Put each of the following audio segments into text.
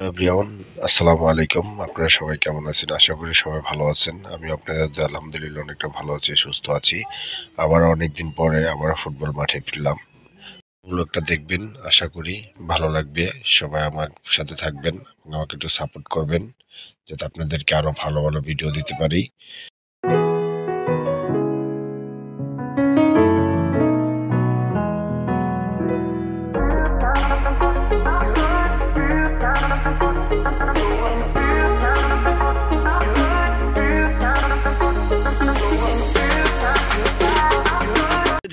Everyone, আসসালামু আলাইকুম। আপনারা সবাই কেমন আছেন? আশা করি সবাই ভালো আছেন। আমি আপনাদের দোয়ায় আলহামদুলিল্লাহ অনেকটা ভালো আছি, সুস্থ আছি। আবার অনেকদিন পরে আবার ফুটবল মাঠে ফিরলাম। ব্লগটা দেখবেন, আশা করি ভালো লাগবে। সবাই আমার সাথে থাকবেন এবং আমাকে একটু সাপোর্ট করবেন, যাতে আপনাদেরকে আরো ভালো ভালো ভিডিও দিতে পারি।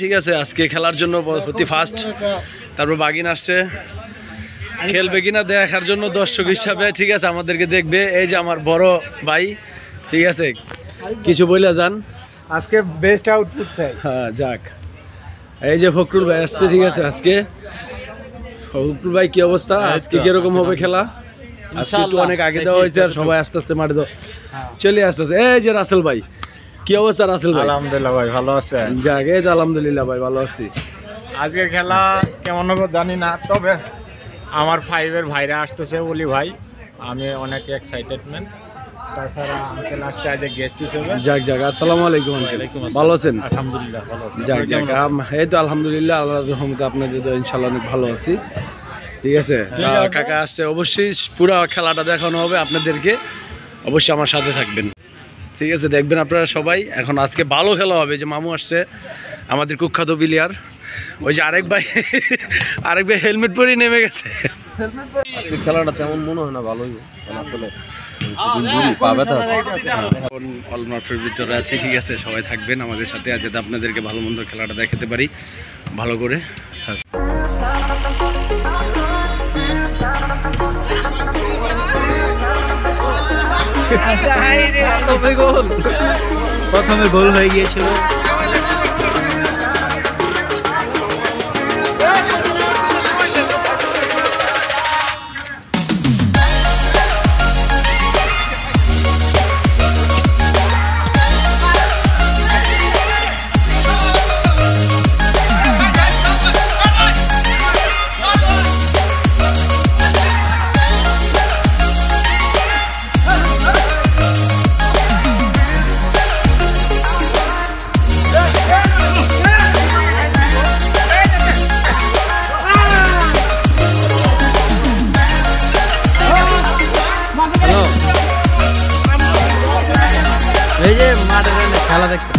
ঠিক আছে, আজকে খেলার জন্য প্রতি ফার্স্ট, তারপর বাগিন আসছে, খেলবে কিনা দেখার জন্য দর্শক হিসাবে। ঠিক আছে, আমাদেরকে দেখবে। এই যে আমার বড় ভাই, ঠিক আছে, কিছু বলে যান। আজকে বেস্ট আউটপুট চাই। হ্যাঁ, যাক। এই যে ফখরুল ভাই আসছে। ঠিক আছে, আজকে ফখরুল ভাই কি অবস্থা, আজকে কিরকম হবে খেলা? আজকে তো অনেক আগে দেওয়া হয়েছে আর সবাই আস্তে আস্তে মাঠে চলে আসতেছে। এই যে রাসেল ভাই, কি অবস্থা রাসেল ভাই? আলহামদুলিল্লাহ ভাই, ভালো আছে। যাক, এই তো আলহামদুলিল্লাহ ভাই, ভালো আছি। আজকের খেলা কেমন হবে জানি না, তবে আমার ফাইভের ভাইরা আসতেছে বলি ভাই, আমি অনেক এক্সাইটেডমেন্ট। তাছাড়া আঙ্কেল আসছে আজ গেস্ট হিসেবে। যাক যাক, আসসালামু আলাইকুম আঙ্কেল, ভালো আছেন? আলহামদুলিল্লাহ ভালো আছি। যাক যাক, এই তো আলহামদুলিল্লাহ, আল্লাহর রহমতে আপনাদের তো ইনশাআল্লাহ অনেক ভালো আছি। ঠিক আছে, কাকা আসছে, অবশ্যই পুরো খেলাটা দেখানো হবে আপনাদেরকে, অবশ্যই আমার সাথে থাকবেন। ঠিক আছে, দেখবেন আপনারা সবাই। এখন আজকে ভালো খেলা হবে। যে মামু আসছে, আমাদের কুখ্যাত প্লেয়ার। ওই যে আরেক ভাই হেলমেট পরে নেমে গেছে। আজকে খেলাটা তেমন মনে হয় না ভালোই, আসলে অলমার্ফের ভিতরে আছি। ঠিক আছে, সবাই থাকবেন আমাদের সাথে, আর যাতে আপনাদেরকে ভালো মন্দ খেলাটা দেখাতে পারি ভালো করে। প্রথমে গোল হয়ে গিয়েছিল। এই যে মাঠে খেলা দেখতে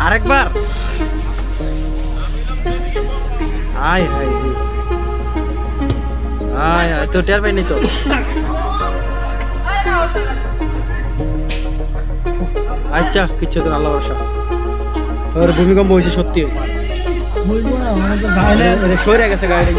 আরেকবার আয় হায় আয় আয়, তো টের পাইনি তো। আচ্ছা, কিচ্ছু তো আল্লাহ ভরসা। তোর ভূমিকম্প হয়েছে সত্যি, সরে গেছে গাড়ি।